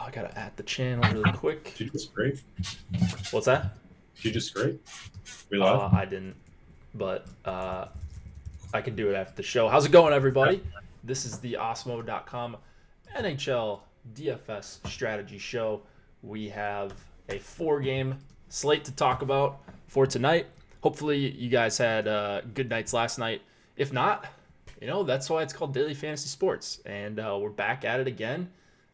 I gotta add the channel really quick. Did you just scrape? What's that? Did you just scrape? We live? I didn't, but I can do it after the show. How's it going, Yeah. everybody? This is the Osmo.com NHL DFS Strategy Show. We have a 4-game slate to talk about for tonight. Hopefully, you guys had good nights last night. If not, that's why it's called Daily Fantasy Sports, and we're back at it again.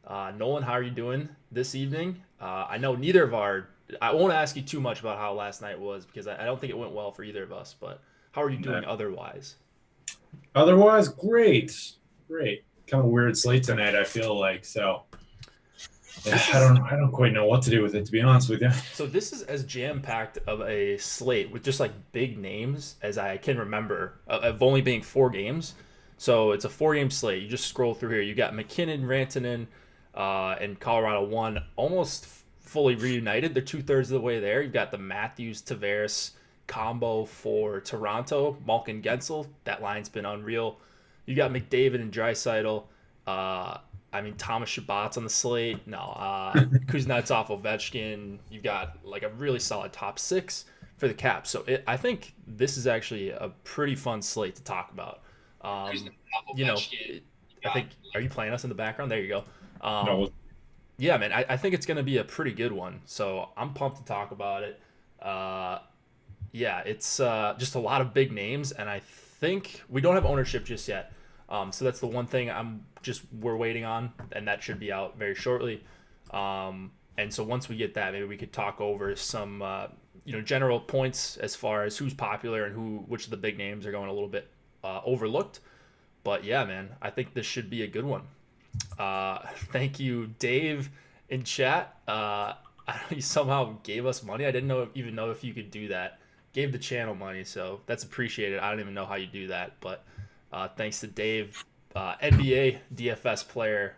Nolan, how are you doing this evening? I know neither of our. I won't ask you too much about how last night was because I don't think it went well for either of us. But how are you doing otherwise? Otherwise, great. Great. Kind of weird slate tonight, I feel like. So yeah, I don't quite know what to do with it, to be honest with you. So this is as jam-packed of a slate with just like big names as I can remember of only being 4 games. So it's a 4-game slate. You just scroll through here. You got McKinnon, Rantanen, and Colorado 1 almost fully reunited. They're 2/3 of the way there. You've got the Matthews Tavares combo for Toronto, Malkin Gensel. That line's been unreal. You got McDavid and Draisaitl. Thomas Shabbat's on the slate. No, Kuznetsov, Ovechkin. You've got like a really solid top 6 for the Caps. So I think this is actually a pretty fun slate to talk about. You know, I think, are you playing us in the background? There you go. No, Yeah, man, I think it's going to be a pretty good one. So I'm pumped to talk about it. Yeah, it's just a lot of big names, and I think we don't have ownership just yet. So that's the one thing we're waiting on, and that should be out very shortly. And so once we get that, maybe we could talk over some general points as far as who's popular and which of the big names are going a little bit overlooked. But yeah, man, I think this should be a good one. Thank you, Dave, in chat. You somehow gave us money. I didn't even know if you could do that. Gave the channel money, so that's appreciated. I don't even know how you do that, but thanks to Dave, NBA DFS player.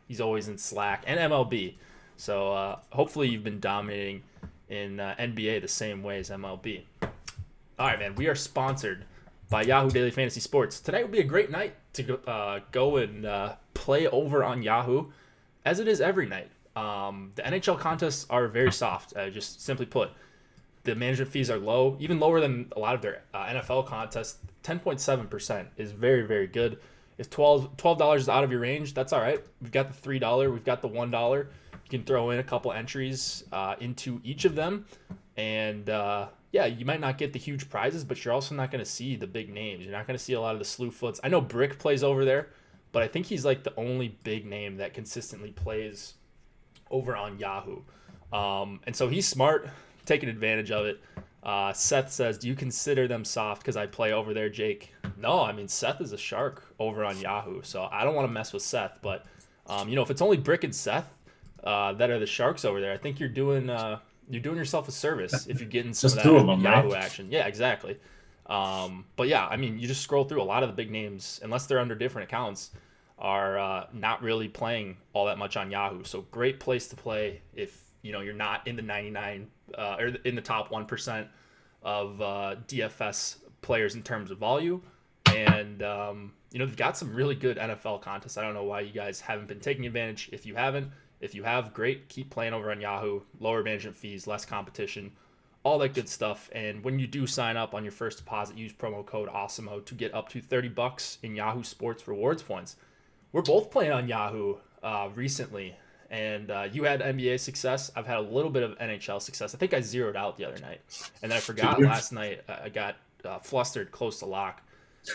He's always in Slack and MLB. So hopefully you've been dominating in NBA the same way as MLB. All right, man. We are sponsored by Yahoo Daily Fantasy Sports. Tonight would be a great night to go and play over on Yahoo, as it is every night. The NHL contests are very soft, just simply put. The management fees are low, even lower than a lot of their NFL contests. 10.7% is very, very good. If $12 is out of your range, that's all right. We've got the $3, we've got the $1. You can throw in a couple entries into each of them, and yeah, you might not get the huge prizes, but you're also not going to see the big names. You're not going to see a lot of the slew foots. I know Brick plays over there, but I think he's like the only big name that consistently plays over on Yahoo. And so he's smart, taking advantage of it. Seth says, do you consider them soft because I play over there, Jake? No, Seth is a shark over on Yahoo, so I don't want to mess with Seth. But, if it's only Brick and Seth that are the sharks over there, I think you're doing yourself a service if you're getting some just of two of that them, Yahoo right? action. Yeah, exactly. But yeah, you just scroll through a lot of the big names, unless they're under different accounts, are not really playing all that much on Yahoo. So great place to play if you're not in the 99 or in the top 1% of DFS players in terms of volume. And they've got some really good NFL contests. I don't know why you guys haven't been taking advantage. If you have, great. Keep playing over on Yahoo. Lower management fees, less competition, all that good stuff. And when you do sign up on your first deposit, use promo code AWESOMO to get up to $30 in Yahoo Sports rewards points. We're both playing on Yahoo recently, and you had NBA success. I've had a little bit of NHL success. I think I zeroed out the other night, and then I forgot last night. I got flustered close to lock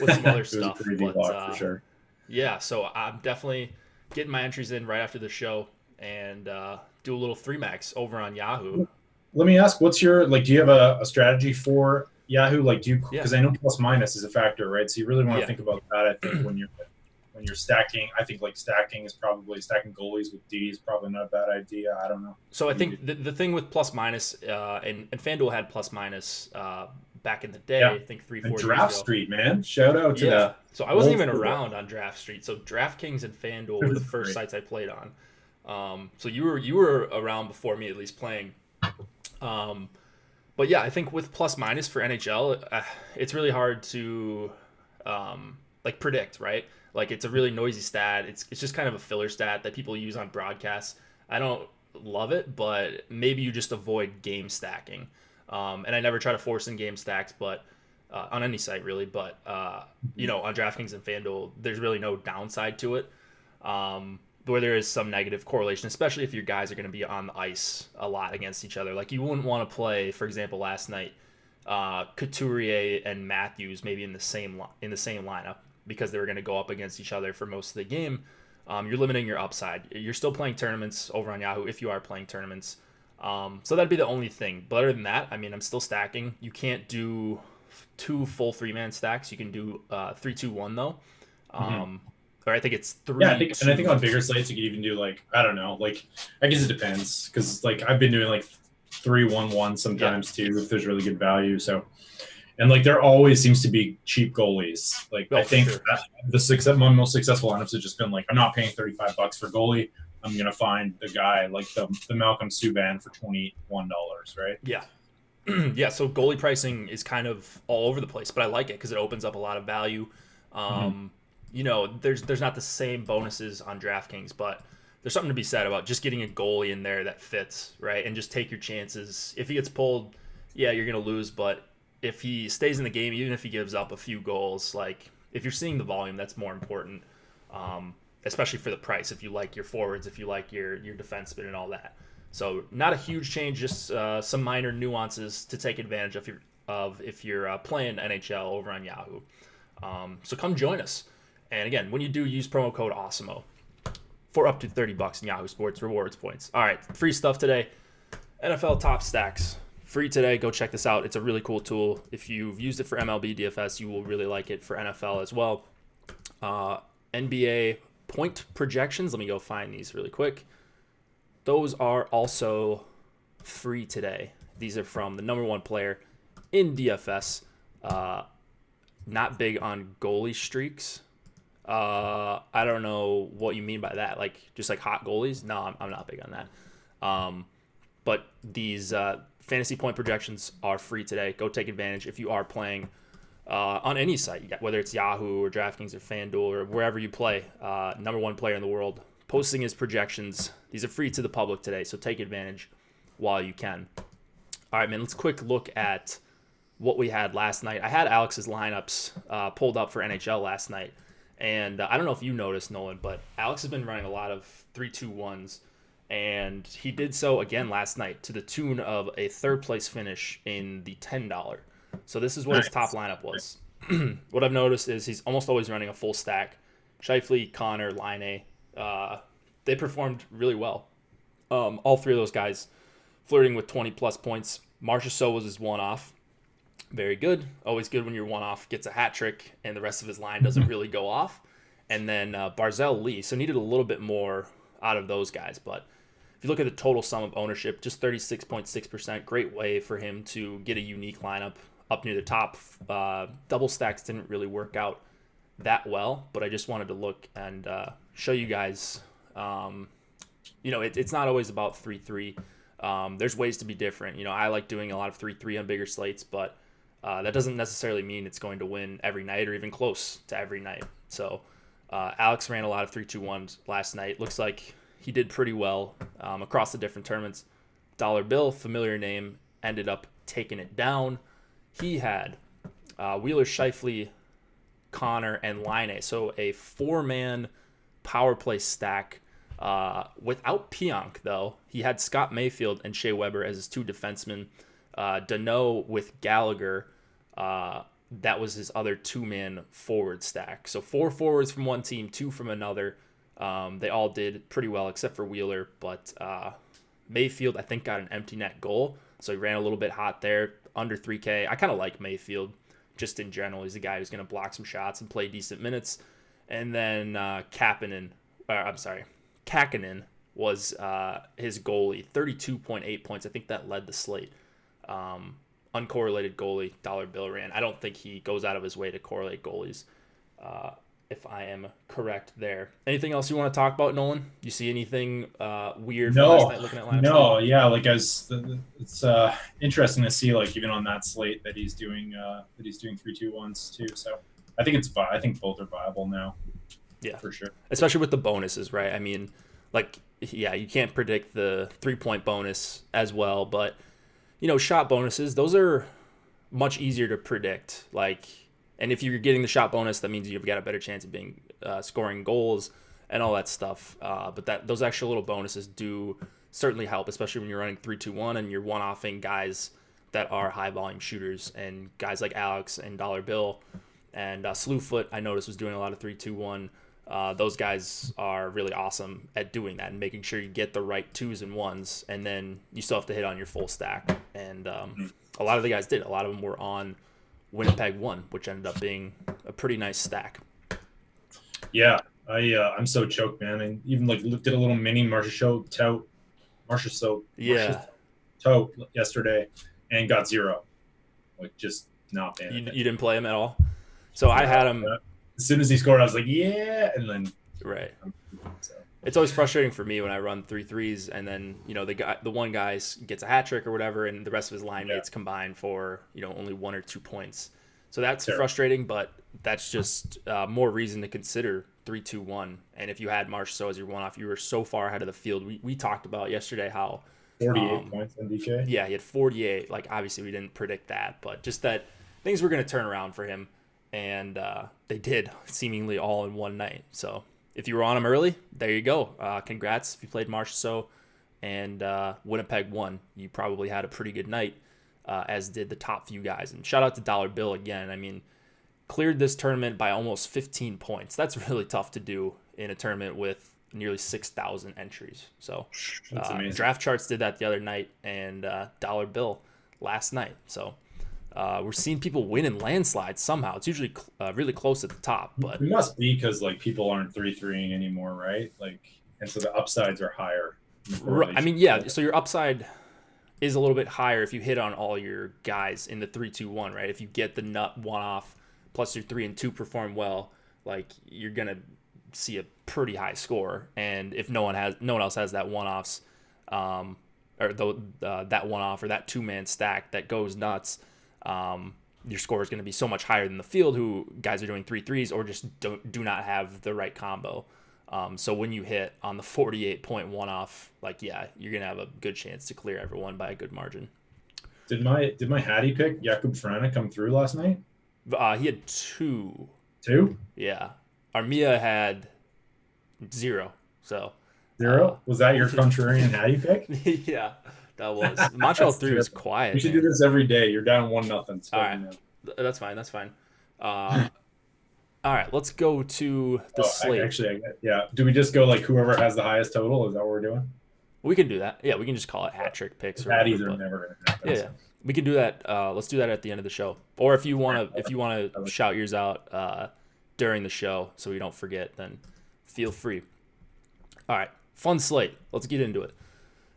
with some other It was a stuff. pretty deep lock for sure. Yeah, so I'm definitely getting my entries in right after the show and do a little 3-max over on Yahoo. Let me ask, what's your, do you have a strategy for Yahoo? Because I know plus minus is a factor, right? So you really want to think about that, I think, when you're stacking. I think stacking goalies with D is probably not a bad idea. I don't know. So I think the thing with plus minus, and FanDuel had plus minus back in the day, I think 3-4 years ago. Draft Street, man. Shout out to that. So I wasn't even around on Draft Street. So DraftKings and FanDuel were the first sites I played on. So you were around before me, at least, playing. But yeah, I think with plus minus for NHL, it's really hard to predict, right? Like, it's a really noisy stat. It's just kind of a filler stat that people use on broadcasts. I don't love it, but maybe you just avoid game stacking. And I never try to force in game stacks, but on any site really. But on DraftKings and FanDuel, there's really no downside to it. Where there is some negative correlation, especially if your guys are going to be on the ice a lot against each other. Like, you wouldn't want to play, for example, last night, Couturier and Matthews maybe in the same lineup because they were going to go up against each other for most of the game. You're limiting your upside. You're still playing tournaments over on Yahoo if you are playing tournaments. So that'd be the only thing. But other than that, I mean, I'm still stacking. You can't do 2 full 3-man stacks. You can do 3-2-1 though. Or I think it's 3. Yeah, I think on bigger slates you could even do like, I don't know, like I guess it depends because like I've been doing like 3-1-1 sometimes too if there's really good value. So, and like there always seems to be cheap goalies. Like I think that my most successful lineups have just been like, I'm not paying $35 for goalie. I'm gonna find the guy like the Malcolm Subban for $21, right? Yeah. Yeah, so goalie pricing is kind of all over the place, but I like it because it opens up a lot of value. There's not the same bonuses on DraftKings, but there's something to be said about just getting a goalie in there that fits, right? And just take your chances. If he gets pulled, yeah, you're going to lose, but if he stays in the game, even if he gives up a few goals, like if you're seeing the volume, that's more important, especially for the price. If you like your forwards, if you like your defensemen and all that. So not a huge change, just some minor nuances to take advantage of if you're playing NHL over on Yahoo. So come join us. And again, when you do, use promo code AWESEMO for up to $30 in Yahoo Sports rewards points. All right, free stuff today. NFL Top Stacks. Free today. Go check this out. It's a really cool tool. If you've used it for MLB DFS, you will really like it for NFL as well. NBA point projections. Let me go find these really quick. Those are also free today. These are from the number 1 player in DFS. Not big on goalie streaks. I don't know what you mean by that. Like, just like hot goalies? No, I'm not big on that. But these fantasy point projections are free today. Go take advantage if you are playing on any site, whether it's Yahoo or DraftKings or FanDuel or wherever you play. Number 1 player in the world posting his projections. These are free to the public today, so take advantage while you can. All right, man, let's quick look at what we had last night. I had Alex's lineups pulled up for NHL last night. And I don't know if you noticed, Nolan, but Alex has been running a lot of 3-2-1s. And he did so again last night to the tune of a 3rd place finish in the $10. So this is what his top lineup was. What I've noticed is he's almost always running a full stack. Scheifele, Connor, Laine, they performed really well. All 3 of those guys flirting with 20-plus points. Marchessault was his one-off. Very good. Always good when your one-off gets a hat trick and the rest of his line doesn't really go off. And then Barzal Lee. So needed a little bit more out of those guys. But if you look at the total sum of ownership, just 36.6%. Great way for him to get a unique lineup up near the top. Double stacks didn't really work out that well, but I just wanted to look and show you guys, it's not always about 3-3. There's ways to be different. I like doing a lot of 3-3 on bigger slates, but that doesn't necessarily mean it's going to win every night or even close to every night. So Alex ran a lot of 3-2-1s last night. Looks like he did pretty well across the different tournaments. Dollar Bill, familiar name, ended up taking it down. He had Wheeler, Scheifele, Connor, and Laine. So a 4-man power play stack. Without Pionk, though, he had Scott Mayfield and Shea Weber as his 2 defensemen. Danault with Gallagher, that was his other 2-man forward stack. So 4 forwards from one team, 2 from another. They all did pretty well except for Wheeler, but Mayfield, I think, got an empty net goal. So he ran a little bit hot there, under 3K. I kind of like Mayfield just in general. He's a guy who's going to block some shots and play decent minutes. And then Kakkonen was his goalie, 32.8 points. I think that led the slate. Uncorrelated goalie, Dollar Bill ran. I don't think he goes out of his way to correlate goalies, if I am correct there. Anything else you want to talk about, Nolan? You see anything weird from last night looking at lineups? No, yeah, like it's interesting to see, like even on that slate that he's doing 3-2-1s too. So I think both are viable now. Yeah, for sure. especially with the bonuses, right? I mean, like, yeah, you can't predict the 3-point bonus as well, but shot bonuses, those are much easier to predict. Like, and if you're getting the shot bonus, that means you've got a better chance of being scoring goals and all that stuff. But those extra little bonuses do certainly help, especially when you're running 3-2-1 and you're one-offing guys that are high volume shooters, and guys like Alex and Dollar Bill and Slewfoot, I noticed, was doing a lot of 3-2-1. Those guys are really awesome at doing that and making sure you get the right 2s and 1s, and then you still have to hit on your full stack. And a lot of the guys did. A lot of them were on Winnipeg 1, which ended up being a pretty nice stack. Yeah, I'm so choked, man. And even like did a little mini Marchessault yesterday and got 0. Like, just not paying attention. You didn't play him at all? So I had him. As soon as he scored, I was like, yeah, and then right. So. It's always frustrating for me when I run 3-3s, and then the one guy gets a hat trick or whatever, and the rest of his line mates combine for only 1 or 2 points. So that's frustrating, but that's just more reason to consider 3-2-1. And if you had Marchessault as your one-off, you were so far ahead of the field. We talked about yesterday how 48 points in DK. Yeah, he had 48. Like, obviously we didn't predict that, but just that things were going to turn around for him, and they did, seemingly all in one night. So if you were on him early, there you go. Congrats if you played Marchessault and Winnipeg won. You probably had a pretty good night, as did the top few guys. And shout out to Dollar Bill again. I mean, cleared this tournament by almost 15 points. That's really tough to do in a tournament with nearly 6,000 entries. So Draft Charts did that the other night, and Dollar Bill last night. So we're seeing people win in landslides somehow. It's usually really close at the top, but it must be because like people aren't 3-3ing anymore, right? Like, and so the upsides are higher. Right. I mean, yeah. So your upside is a little bit higher if you hit on all your guys in the 3-2-1, right? If you get the nut one off plus your 3 and 2 perform well, like, you're gonna see a pretty high score. And if no one else has that one-offs, or that one-off or that 2-man stack that goes nuts, your score is going to be so much higher than the field, who guys are doing 3-3s or just do not have the right combo. So when you hit on the 48-point one-off, like, yeah, you're going to have a good chance to clear everyone by a good margin. Did my Hattie pick Jakub Frana come through last night? He had 2. 2? Yeah. Armia had 0. So 0? Was that your contrarian Hattie pick? Yeah, that was. Montreal 3 was quiet. We should do this every day. You're down 1-0. All right. That's fine. All right, let's go to the slate. Do we just go like whoever has the highest total? Is that what we're doing? We can do that. Yeah, we can just call it hat trick picks. Hatties are never going to happen. Yeah, we can do that. Let's do that at the end of the show, or if you want to shout yours out during the show so we don't forget, then feel free. All right, fun slate. Let's get into it.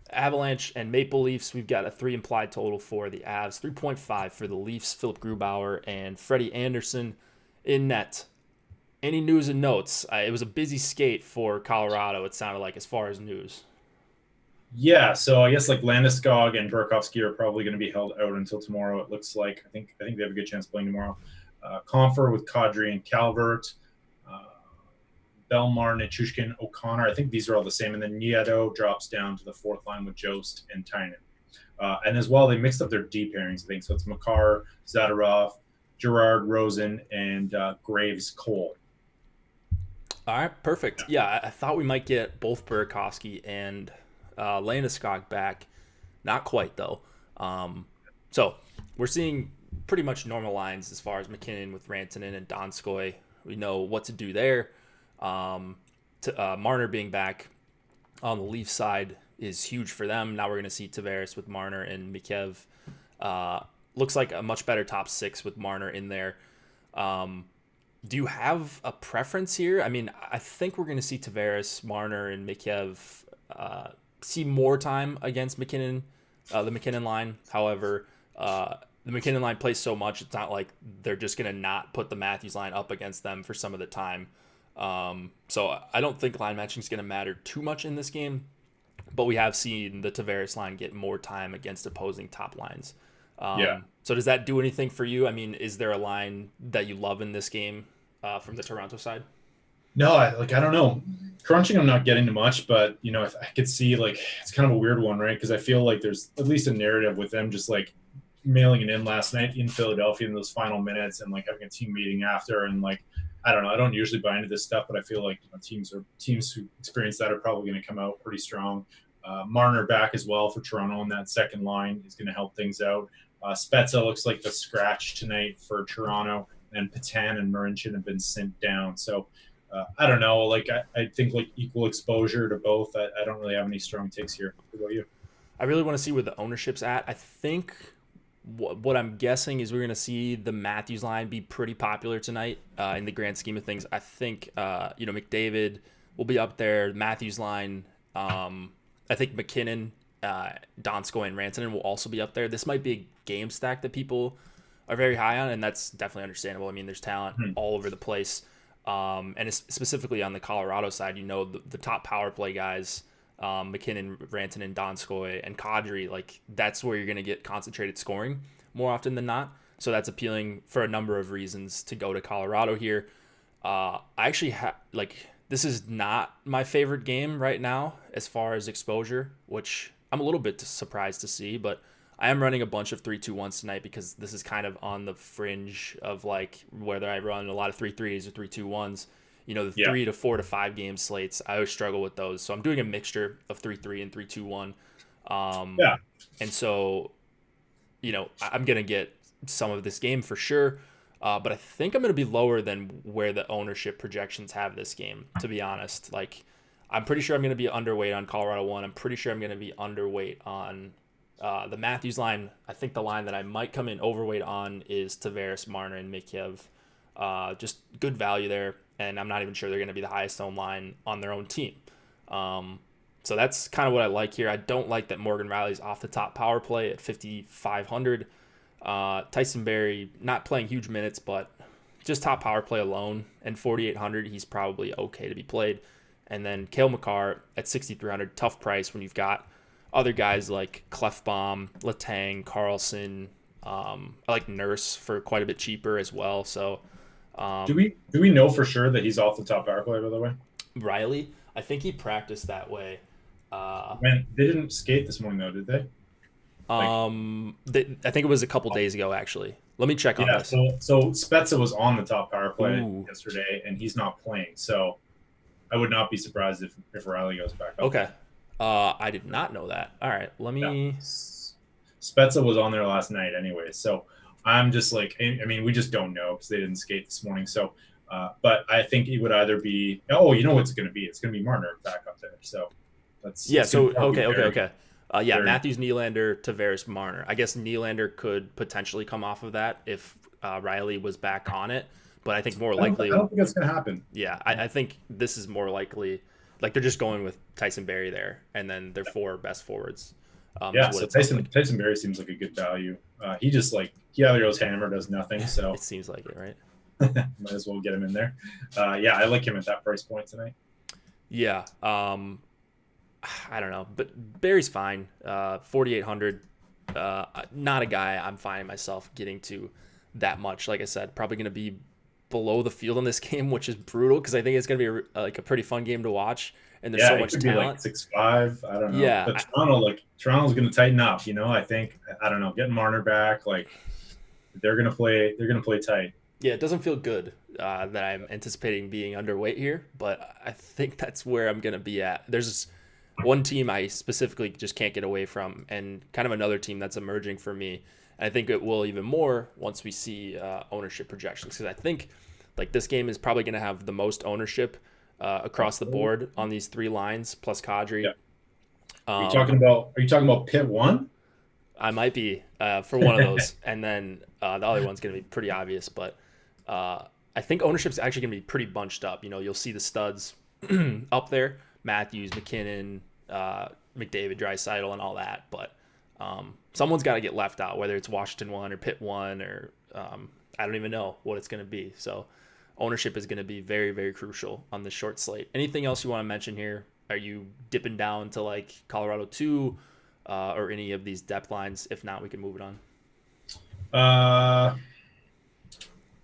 Avalanche and Maple Leafs. We've got a 3 implied total for the Avs, 3.5 for the Leafs. Philip Grubauer and Freddie Anderson in net. Any news and notes? It was a busy skate for Colorado, it sounded like, as far as news. Yeah, so I guess like Landeskog and Burakovsky are probably going to be held out until tomorrow. It looks like. I think they have a good chance of playing tomorrow. Confer with Kadri and Calvert, Belmar, Nichushkin, O'Connor. I think these are all the same. And then Nieto drops down to the 4th line with Jost and Tynan. And as well, they mixed up their D pairings, I think. So it's Makar, Zadorov, Gerard, Rosen, and Graves, Cole. All right, perfect. Yeah, I thought we might get both Burakovsky and Landeskog back. Not quite, though. So we're seeing pretty much normal lines as far as McKinnon with Rantanen and Donskoy. We know what to do there. Marner being back on the Leaf side is huge for them. Now we're going to see Tavares with Marner and Mikheyev. Looks like a much better top 6 with Marner in there. Do you have a preference here? I mean, I think we're going to see Tavares, Marner, and Mikheyev see more time against McKinnon, the McKinnon line. However, the McKinnon line plays so much, it's not like they're just going to not put the Matthews line up against them for some of the time. So I don't think line matching is going to matter too much in this game, but we have seen the Tavares line get more time against opposing top lines. So does that do anything for you? I mean, is there a line that you love in this game from the Toronto side? No, I don't know. Crunching, I'm not getting to much, but if I could see like it's kind of a weird one, right? Because I feel like there's at least a narrative with them just like mailing it in last night in Philadelphia in those final minutes and like having a team meeting after and like I don't know. I don't usually buy into this stuff, but I feel like teams who experience that are probably going to come out pretty strong. Marner back as well for Toronto on that second line is going to help things out. Spezza looks like the scratch tonight for Toronto, and Patan and Marincin have been sent down. So I don't know. Like I think like equal exposure to both. I don't really have any strong takes here. What about you? I really want to see where the ownership's at. I think what I'm guessing is we're going to see the Matthews line be pretty popular tonight in the grand scheme of things. I think, McDavid will be up there. Matthews line, I think McKinnon, Donskoy, and Rantanen will also be up there. This might be a game stack that people are very high on, and that's definitely understandable. I mean, there's talent all over the place. And it's specifically on the Colorado side, the top power play guys, McKinnon, Rantanen, Donskoy, and Kadri, like that's where you're going to get concentrated scoring more often than not. So that's appealing for a number of reasons to go to Colorado here. I actually this is not my favorite game right now as far as exposure, which I'm a little bit surprised to see, but I am running a bunch of 3-2-1s tonight because this is kind of on the fringe of like whether I run a lot of 3-3s or 3-2-1s. The Yeah. 3 to 4 to 5 game slates, I always struggle with those. So I'm doing a mixture of 3-3 and 3-2-1. Yeah. And so, I'm going to get some of this game for sure. But I think I'm going to be lower than where the ownership projections have this game, to be honest. Like, I'm pretty sure I'm going to be underweight on Colorado 1. I'm pretty sure I'm going to be underweight on the Matthews line. I think the line that I might come in overweight on is Tavares, Marner, and Mikheyev. Just good value there, and I'm not even sure they're going to be the highest owned line on their own team. So that's kind of what I like here. I don't like that Morgan Riley's off the top power play at 5,500. Tyson Barrie not playing huge minutes, but just top power play alone, and 4,800, he's probably okay to be played. And then Cale Makar at 6,300, tough price when you've got other guys like Clefbaum, Letang, Carlson. I like Nurse for quite a bit cheaper as well. So Do we know for sure that he's off the top power play? By the way, Riley, I think he practiced that way. man, they didn't skate this morning though, did they? Like, I think it was a couple days ago actually. Let me check on yeah. this. So Spezza was on the top power play Ooh. yesterday, and he's not playing. So I would not be surprised if Riley goes back up. Okay. I did not know that. All right, let Yeah. me. Spezza was on there last night anyway. So I'm just like, I mean, we just don't know because they didn't skate this morning. So, but I think it would either be, you know what it's going to be? It's going to be Marner back up there. So that's Yeah. it's So gonna probably be okay. Yeah, very- Matthews, Nylander, Tavares, Marner. I guess Nylander could potentially come off of that if Riley was back on it, but I think more likely. I don't think that's going to happen. Yeah, I think this is more likely. Like they're just going with Tyson Barrie there, and then their four best forwards. Yeah. Is what So it sounds like. Tyson Barrie seems like a good value. He just like, he either goes hammer, does nothing. So It seems like it, right? might as well get him in there. Yeah. I like him at that price point tonight. Yeah. I don't know, but Barry's fine. 4,800. Not a guy I'm finding myself getting to that much. Like I said, probably going to be below the field in this game, which is brutal because I think it's going to be a pretty fun game to watch. And there's so much could talent. Be like 6'5". I don't know. Yeah. But Toronto's going to tighten up. I think I don't know. Getting Marner back, like they're going to play. They're going to play tight. Yeah, it doesn't feel good that I'm anticipating being underweight here, but I think that's where I'm going to be at. There's one team I specifically just can't get away from, and kind of another team that's emerging for me. And I think it will even more once we see ownership projections, because I think like this game is probably going to have the most ownership across the board on these three lines plus Kadri. Yeah. Are you talking about pit one? I might be for one of those, and then the other one's going to be pretty obvious. But I think ownership's actually going to be pretty bunched up. You'll see the studs up there: Matthews, McKinnon, McDavid, Draisaitl, and all that. But someone's got to get left out, whether it's Washington 1 or Pitt 1 or I don't even know what it's going to be. So ownership is going to be very, very crucial on this short slate. Anything else you want to mention here? Are you dipping down to like Colorado 2 or any of these depth lines? If not, we can move it on.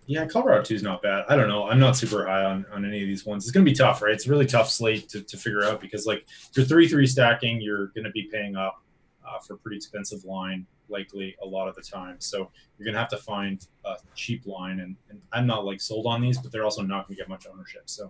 Yeah, Colorado 2 is not bad. I don't know. I'm not super high on any of these ones. It's going to be tough, right? It's a really tough slate to figure out because, like, if you're 3-3 stacking, you're going to be paying up for a pretty expensive line, likely a lot of the time. So you're going to have to find a cheap line. And I'm not, like, sold on these, but they're also not going to get much ownership. So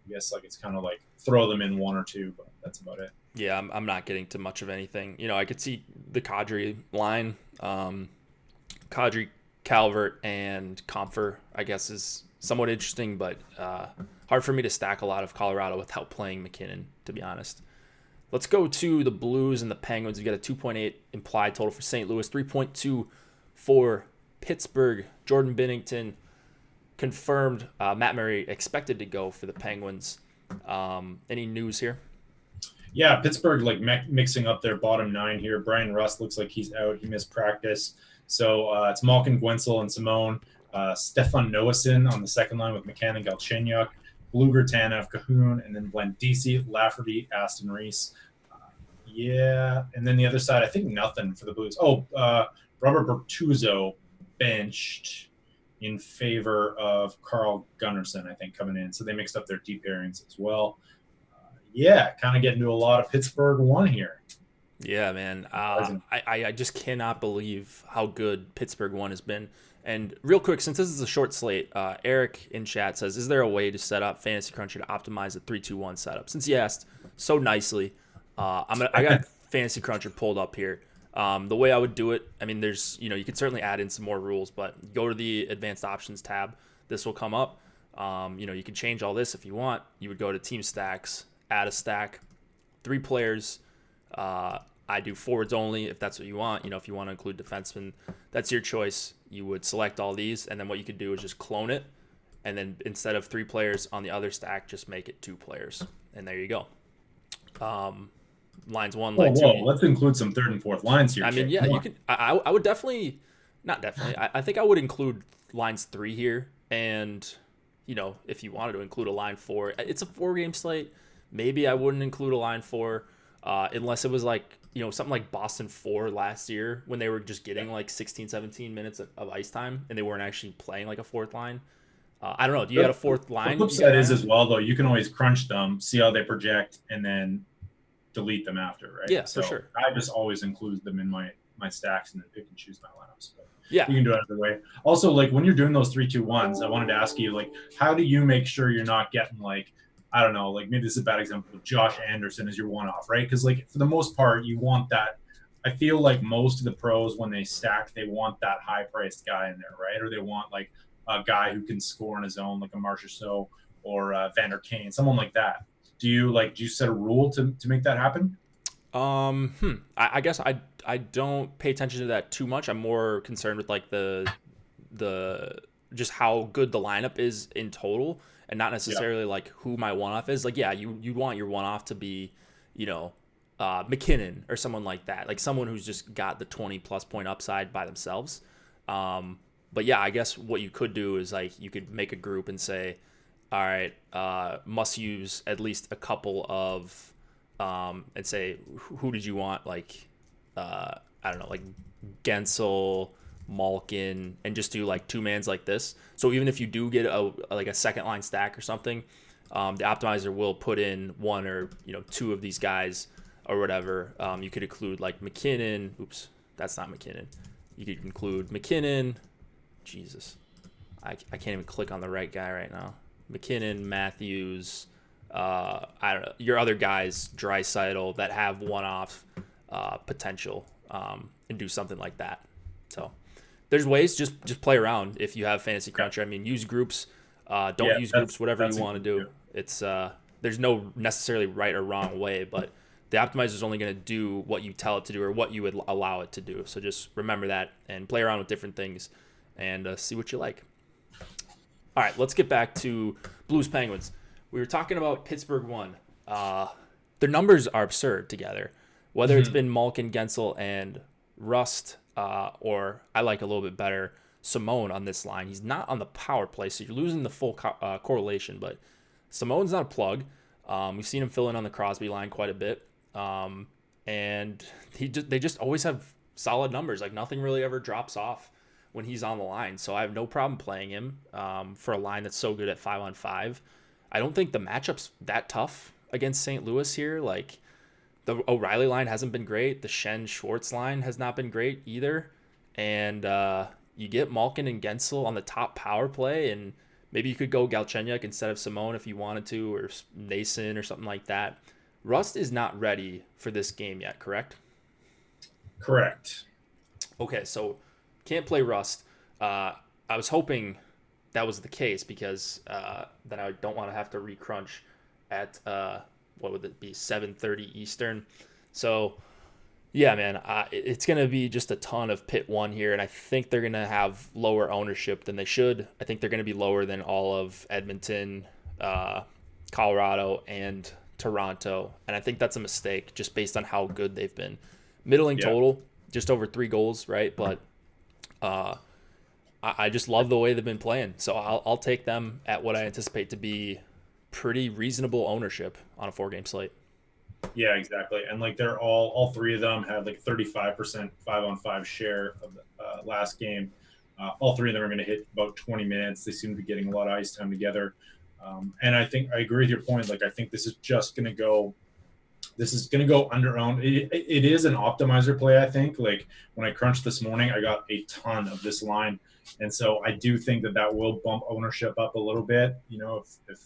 I guess, like, it's kind of like throw them in one or two, but that's about it. Yeah, I'm not getting to much of anything. I could see the Kadri line. Kadri, Calvert, and Comfer, I guess, is somewhat interesting, but hard for me to stack a lot of Colorado without playing McKinnon, to be honest. Let's go to the Blues and the Penguins. We got a 2.8 implied total for St. Louis, 3.2 for Pittsburgh. Jordan Binnington confirmed. Matt Murray expected to go for the Penguins. Any news here? Yeah, Pittsburgh like mixing up their bottom nine here. Brian Rust looks like he's out. He missed practice. So it's Malkin, Gwenzel, and Simone. Stefan Noasin on the second line with McCann and Galchenyuk. Bluger, Tanev, Cahoon, and then Blandisi, Lafferty, Aston Reese. Yeah, and then the other side, I think nothing for the Blues. Robert Bertuzzo benched in favor of Carl Gunnarsson, I think, coming in. So they mixed up their deep pairings as well. Kind of getting to a lot of Pittsburgh one here. Yeah, man. I just cannot believe how good Pittsburgh one has been. And real quick, since this is a short slate, Eric in chat says, is there a way to set up Fantasy Cruncher to optimize the 3-2-1 setup? Since you asked so nicely, I got Fantasy Cruncher pulled up here. The way I would do it, I mean, there's, you could certainly add in some more rules, but go to the advanced options tab. This will come up. You can change all this if you want. You would go to team stacks, add a stack, 3 players. I do forwards only if that's what you want. If you want to include defensemen, that's your choice. You would select all these, and then what you could do is just clone it, and then instead of 3 players on the other stack, just make it 2 players, and there you go. Lines 1, line 2. Let's include some third and fourth lines here. I mean, yeah, you can. I would definitely, not definitely. I think I would include lines 3 here, and if you wanted to include a line 4, it's a 4-game slate. Maybe I wouldn't include a line 4. Unless it was like, something like Boston 4 last year when they were just getting like 16, 17 minutes of ice time and they weren't actually playing like a 4th line. I don't know. Do you got a 4th line? The flip side is as well, though, you can always crunch them, see how they project, and then delete them after, right? Yeah, for sure. I just always include them in my stacks and then pick and choose my lineups. But yeah, you can do it either way. Also, like when you're doing those 3-2-1s, I wanted to ask you, like, how do you make sure you're not getting like, I don't know, like maybe this is a bad example, but Josh Anderson is your one-off, right? Because like for the most part, you want that. I feel like most of the pros, when they stack, they want that high-priced guy in there, right? Or they want like a guy who can score on his own, like a Marchessault or Vander Kane, someone like that. Do you set a rule to make that happen? I guess I don't pay attention to that too much. I'm more concerned with like the just how good the lineup is in total, and not necessarily like who my one-off is. Like, yeah, you want your one-off to be, McKinnon or someone like that, like someone who's just got the 20+ point upside by themselves. But yeah, I guess what you could do is like you could make a group and say, all right, must use at least a couple of, and say, who did you want? Like, I don't know, like Gensel, Malkin, and just do like 2-mans like this. So even if you do get a second line stack or something, the optimizer will put in 1 or 2 of these guys or whatever. You could include like McKinnon. Oops, that's not McKinnon. You could include McKinnon. Jesus, I can't even click on the right guy right now. McKinnon, Matthews, I don't know, your other guys, Draisaitl, that have one-off potential, and do something like that. So there's ways, just play around if you have Fantasy Cruncher. I mean, use groups, don't use groups, whatever you want to do. It's there's no necessarily right or wrong way, but the optimizer is only going to do what you tell it to do or what you would allow it to do. So just remember that and play around with different things and see what you like. All right, let's get back to Blues Penguins. We were talking about Pittsburgh 1. Their numbers are absurd together. Whether it's been Malkin, Gensel, and Rust, or I like a little bit better, Simone on this line. He's not on the power play, so you're losing the full correlation. But Simone's not a plug. We've seen him fill in on the Crosby line quite a bit. And they just always have solid numbers. Like nothing really ever drops off when he's on the line. So I have no problem playing him for a line that's so good at 5-on-5. I don't think the matchup's that tough against St. Louis here. Like, the O'Reilly line hasn't been great. The Schwartz line has not been great either. And you get Malkin and Gensel on the top power play, and maybe you could go Galchenyuk instead of Simone if you wanted to, or Nason or something like that. Rust is not ready for this game yet, correct? Correct. Okay, so can't play Rust. I was hoping that was the case because then I don't want to have to recrunch at what would it be, 7:30 Eastern. So yeah, man, it's going to be just a ton of pit one here, and I think they're going to have lower ownership than they should. I think they're going to be lower than all of Edmonton, Colorado, and Toronto, and I think that's a mistake just based on how good they've been. Middling total, just over 3 goals, right? But I just love the way they've been playing, so I'll take them at what I anticipate to be pretty reasonable ownership on a 4-game slate. Yeah, exactly. And like they're all 3 of them had like 35% 5-on-5 share of the last game. All 3 of them are going to hit about 20 minutes. They seem to be getting a lot of ice time together. And I think I agree with your point. Like, I think this is just going to go. This is going to go under owned. It is an optimizer play. I think. Like when I crunched this morning, I got a ton of this line, and so I do think that will bump ownership up a little bit. You know, if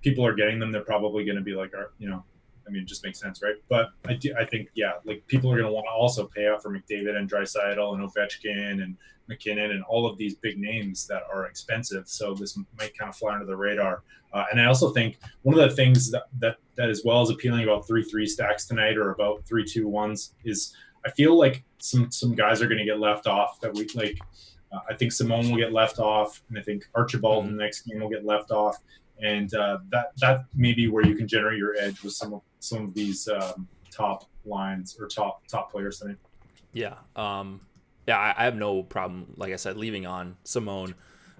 people are getting them, they're probably going to be like, you know, I mean, it just makes sense, right? But I think, yeah, like people are going to want to also pay out for McDavid and Draisaitl and Ovechkin and McKinnon and all of these big names that are expensive. So this might kind of fly under the radar. And I also think one of the things that as well as appealing about 3-3 stacks tonight or about 3-2-1s is I feel like some guys are going to get left off that we like. I think Simone will get left off, and I think Archibald in the next game will get left off. And that may be where you can generate your edge with some of these top lines or top players tonight. Yeah. I have no problem, like I said, leaving on Simone.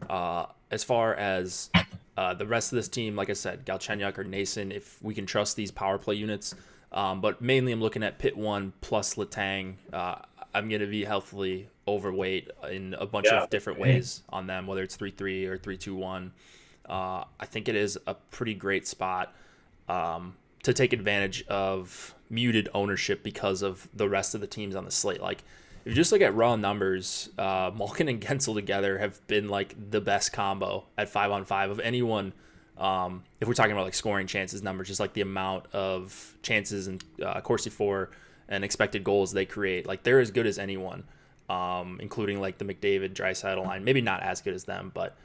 As far as the rest of this team, like I said, Galchenyuk or Nason, if we can trust these power play units. But mainly I'm looking at pit 1 plus Letang. I'm going to be healthily overweight in a bunch of different ways on them, whether it's 3-3 or 3-2-1. I think it is a pretty great spot to take advantage of muted ownership because of the rest of the teams on the slate. Like, if you just look at raw numbers, Malkin and Gensel together have been like the best combo at 5-on-5 of anyone. If we're talking about like scoring chances numbers, just like the amount of chances and Corsi for and expected goals they create, like they're as good as anyone, including like the McDavid, Draisaitl line. Maybe not as good as them, but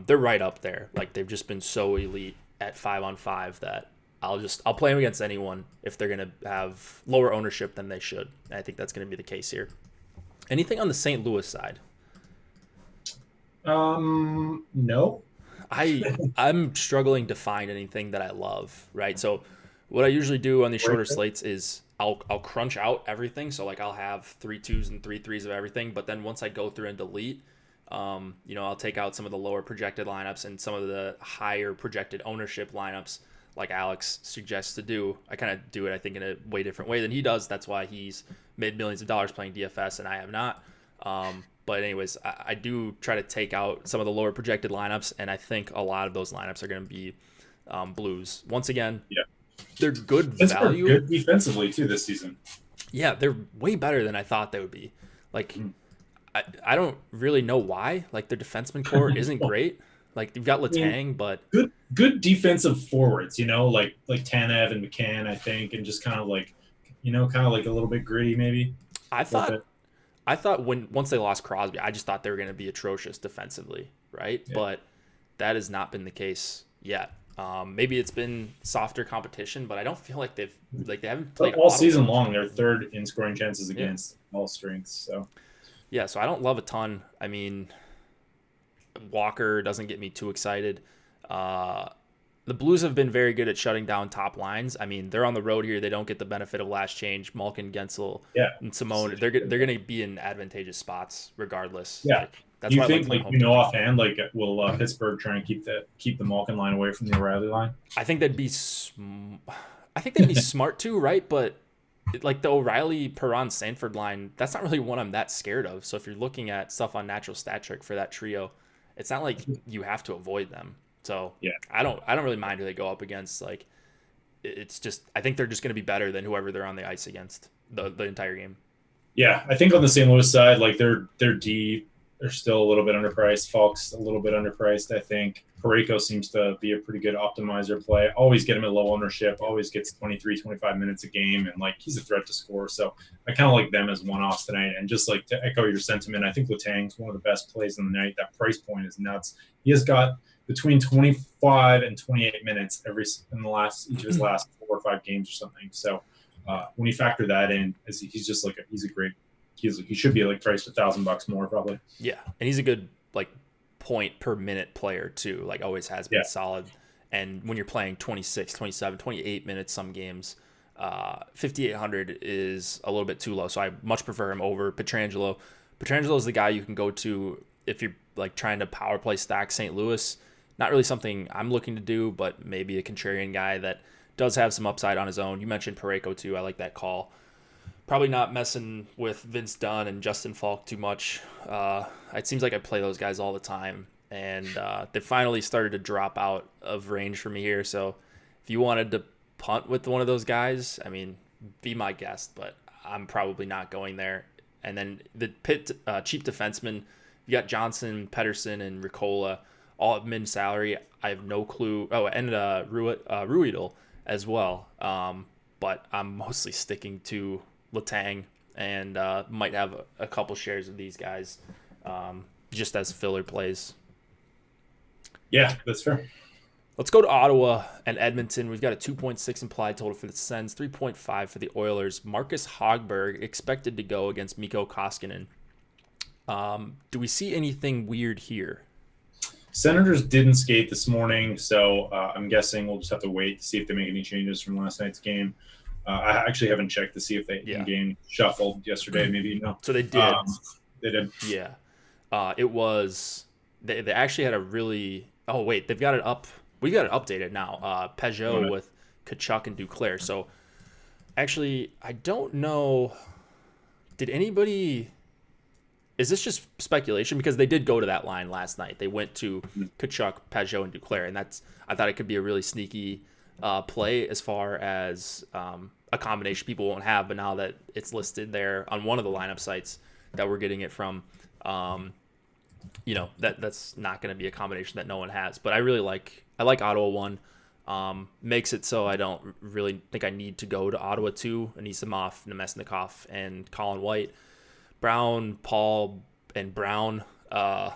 they're right up there. Like they've just been so elite at 5-on-5 that I'll play them against anyone if they're going to have lower ownership than they should. And I think that's going to be the case here. Anything on the St. Louis side? No. I'm struggling to find anything that I love, right? So what I usually do on these shorter slates is I'll crunch out everything. So like I'll have 3 2s and 3 3s of everything, but then once I go through and delete, I'll take out some of the lower projected lineups and some of the higher projected ownership lineups like Alex suggests to do. I kind of do it, I think, in a way different way than he does. That's why he's made millions of dollars playing DFS and I have not. But anyways, I do try to take out some of the lower projected lineups, and I think a lot of those lineups are going to be Blues. Once again, they're good value. Good defensively, too, this season. Yeah, they're way better than I thought they would be. Like, I don't really know why. Like, their defenseman core isn't great. Like, you've got Letang, but... Good defensive forwards, like Tanev and McCann, I think, and just kind of like a little bit gritty, maybe. I thought once they lost Crosby, I just thought they were going to be atrocious defensively, right? Yeah. But that has not been the case yet. Maybe it's been softer competition, but I don't feel like they haven't played all season long. They're third in scoring chances against all strengths. So so I don't love a ton. I mean, Walker doesn't get me too excited. The Blues have been very good at shutting down top lines. I mean, they're on the road here. They don't get the benefit of last change. Malkin, Gensel, and Simone, they're going to be in advantageous spots regardless. Yeah. That's why think, offhand, will Pittsburgh try and keep the Malkin line away from the O'Reilly line? I think they'd be smart too, right? But like the O'Reilly, Perron, Sanford line, that's not really one I'm that scared of. So if you're looking at stuff on Natural Stat Trick for that trio, it's not like you have to avoid them. So Yeah. I don't really mind who they go up against. Like it's just I think they're just going to be better than whoever they're on the ice against the entire game. Yeah, I think on the St. Louis side, like they're D, they're still a little bit underpriced. Falk's a little bit underpriced, I think. Parayko seems to be a pretty good optimizer play. Always get him at low ownership. Always gets 23, 25 minutes a game, and like he's a threat to score. So I kind of like them as one-offs tonight. And just like to echo your sentiment, I think Letang's one of the best plays in the night. That price point is nuts. He has got between 25 and 28 minutes in the last each of his last 4 or 5 games or something. So when you factor that in, he's just like he should be like priced $1,000 more probably. Yeah, and he's a good like point per minute player too. Like always has been solid. And when you're playing 26, 27, 28 minutes some games, 5,800 is a little bit too low. So I much prefer him over Pietrangelo. Pietrangelo is the guy you can go to if you're like trying to power play stack St. Louis. Not really something I'm looking to do, but maybe a contrarian guy that does have some upside on his own. You mentioned Parayko too. I like that call. Probably not messing with Vince Dunn and Justin Falk too much. It seems like I play those guys all the time, and they finally started to drop out of range for me here. So if you wanted to punt with one of those guys, I mean, be my guest, but I'm probably not going there. And then the cheap defensemen, you got Johnson, Pedersen, and Ricola, all at mid salary. I have no clue. Oh, and Ruidel as well. But I'm mostly sticking to Letang and might have a couple shares of these guys just as filler plays. Yeah, that's fair. Let's go to Ottawa and Edmonton. We've got a 2.6 implied total for the Sens, 3.5 for the Oilers. Marcus Hogberg expected to go against Mikko Koskinen. Do we see anything weird here? Senators didn't skate this morning, so I'm guessing we'll just have to wait to see if they make any changes from last night's game. I actually haven't checked to see if they in-game shuffled yesterday. Maybe So they did. They did. Yeah. It was. They actually had a really. Oh wait, they've got it up. We got it updated now. Peugeot with Tkachuk and Duclair. So actually, I don't know. Did anybody? Is this just speculation? Because they did go to that line last night. They went to Tkachuk, Peugeot, and Duclair, and I thought it could be a really sneaky play as far as a combination people won't have. But now that it's listed there on one of the lineup sites that we're getting it from, that's not going to be a combination that no one has. But I like Ottawa 1. Makes it so I don't really think I need to go to Ottawa 2. Anisimov, Nemesnikov, and Colin White. Brown, Paul, and Brown, kind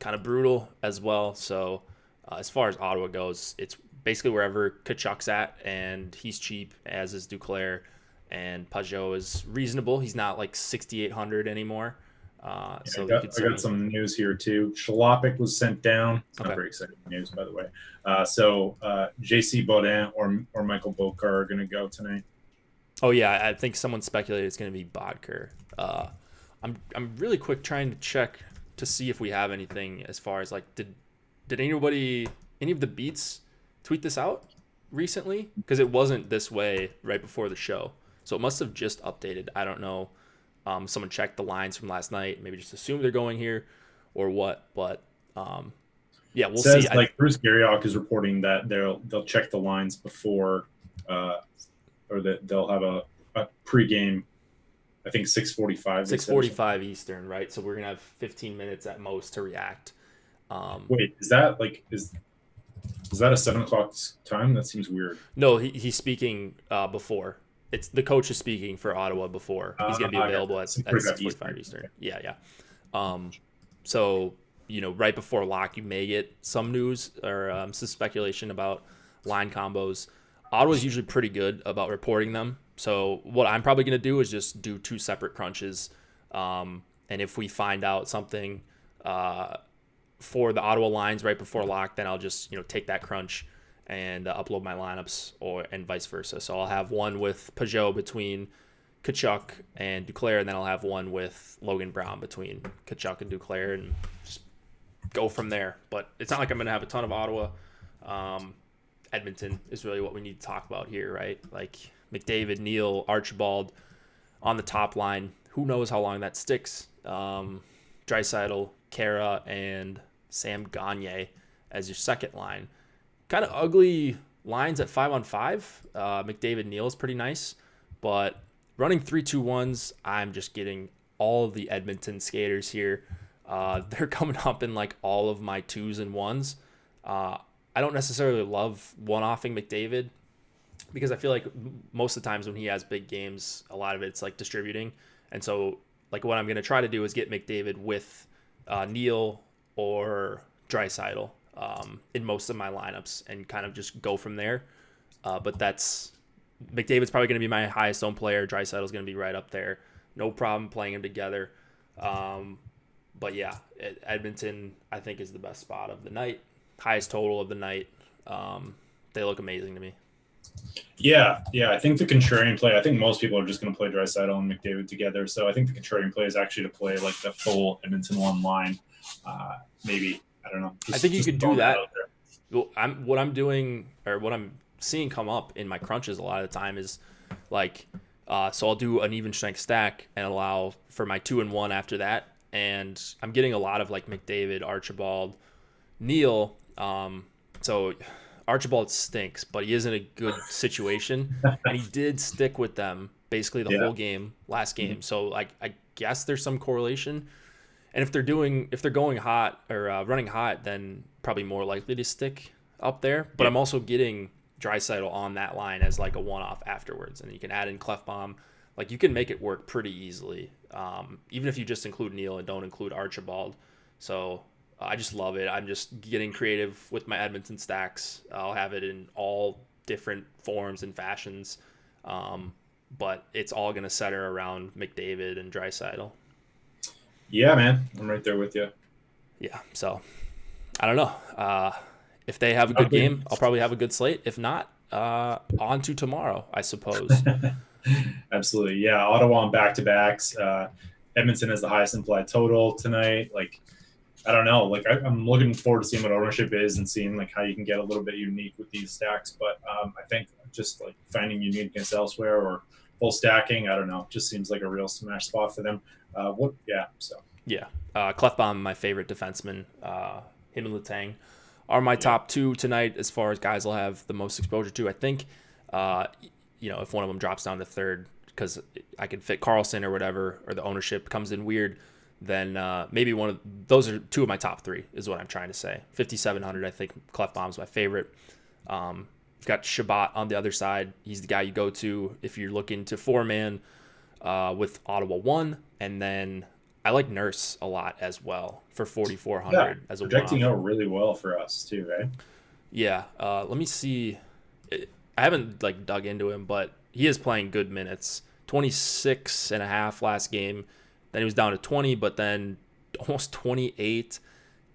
of brutal as well. So as far as Ottawa goes, it's basically wherever Kachuk's at, and he's cheap, as is Duclair, and Peugeot is reasonable. He's not like 6,800 anymore. So I got some news here too. Shalopik was sent down. It's not very exciting news, by the way. So J.C. Baudin or Michael Bokar are going to go tonight. Oh yeah, I think someone speculated it's going to be Bodker. I'm really quick trying to check to see if we have anything as far as like did any of the beats tweet this out recently? Because it wasn't this way right before the show, so it must have just updated. I don't know. Someone checked the lines from last night, maybe just assume they're going here or what, but yeah, we'll see. Like Bruce Garriock is reporting that they'll check the lines before or that they'll have a pregame. I think 6:45. 6:45 Eastern, right? So we're gonna have 15 minutes at most to react. Wait, is that is that a 7 o'clock time? That seems weird. No, he's speaking before. It's the coach is speaking for Ottawa before. He's gonna be available at 6:45 Eastern. Yeah. So right before lock, you may get some news or some speculation about line combos. Ottawa's usually pretty good about reporting them. So what I'm probably going to do is just do 2 separate crunches. And if we find out something for the Ottawa lines right before lock, then I'll just take that crunch and upload my lineups and vice versa. So I'll have one with Peugeot between Tkachuk and Duclair, and then I'll have one with Logan Brown between Tkachuk and Duclair, and just go from there. But it's not like I'm going to have a ton of Ottawa. Edmonton is really what we need to talk about here, right? Like McDavid, Neal, Archibald on the top line. Who knows how long that sticks? Draisaitl, Kara, and Sam Gagner as your second line. Kind of ugly lines at 5-on-5. McDavid, Neal is pretty nice, but running 3-2-1s, I'm just getting all of the Edmonton skaters here. They're coming up in like all of my 2s and 1s. I don't necessarily love one-offing McDavid because I feel like most of the times when he has big games, a lot of it's like distributing. And so like what I'm going to try to do is get McDavid with Neal or Draisaitl in most of my lineups and kind of just go from there. But McDavid's probably going to be my highest owned player. Draisaitl's going to be right up there. No problem playing them together. But yeah, Edmonton, I think, is the best spot of the night. Highest total of the night. They look amazing to me. Yeah. I think the contrarian play, I think most people are just going to play Draisaitl and McDavid together. So I think the contrarian play is actually to play like the full Edmonton one line. Maybe, I don't know. I think you could do that. What I'm doing, or what I'm seeing come up in my crunches a lot of the time is like, so I'll do an even strength stack and allow for my 2 and 1 after that. And I'm getting a lot of like McDavid, Archibald, Neal. So Archibald stinks, but he is in a good situation, and he did stick with them basically the whole game last game. So like I guess there's some correlation. And if they're going hot or running hot, then probably more likely to stick up there. But I'm also getting Draisaitl on that line as like a one-off afterwards, and you can add in Clefbaum. Like you can make it work pretty easily, even if you just include Neal and don't include Archibald. So I just love it. I'm just getting creative with my Edmonton stacks. I'll have it in all different forms and fashions, but it's all going to center around McDavid and Draisaitl. Yeah, man. I'm right there with you. Yeah, so I don't know. If they have a good game, I'll probably have a good slate. If not, on to tomorrow, I suppose. Absolutely. Yeah, Ottawa on back-to-backs. Edmonton has the highest implied total tonight. Like, I don't know. Like, I'm looking forward to seeing what ownership is and seeing like how you can get a little bit unique with these stacks. But I think just like finding uniqueness elsewhere or full stacking, I don't know, just seems like a real smash spot for them. Clefbaum, my favorite defenseman. Him and Letang are my top 2 tonight as far as guys I'll have the most exposure to. I think, if one of them drops down to third because I can fit Carlson or whatever, or the ownership comes in weird, then maybe one of those are 2 of my top 3 is what I'm trying to say. 5,700, I think Clefbaum's my favorite. You've got Shabbat on the other side. He's the guy you go to if you're looking to 4-man with Ottawa 1, and then I like Nurse a lot as well for 4,400 as a projecting out really well for us too, right? Yeah. Let me see. I haven't like dug into him, but he is playing good minutes. 26 and a half last game. Then he was down to 20, but then almost 28,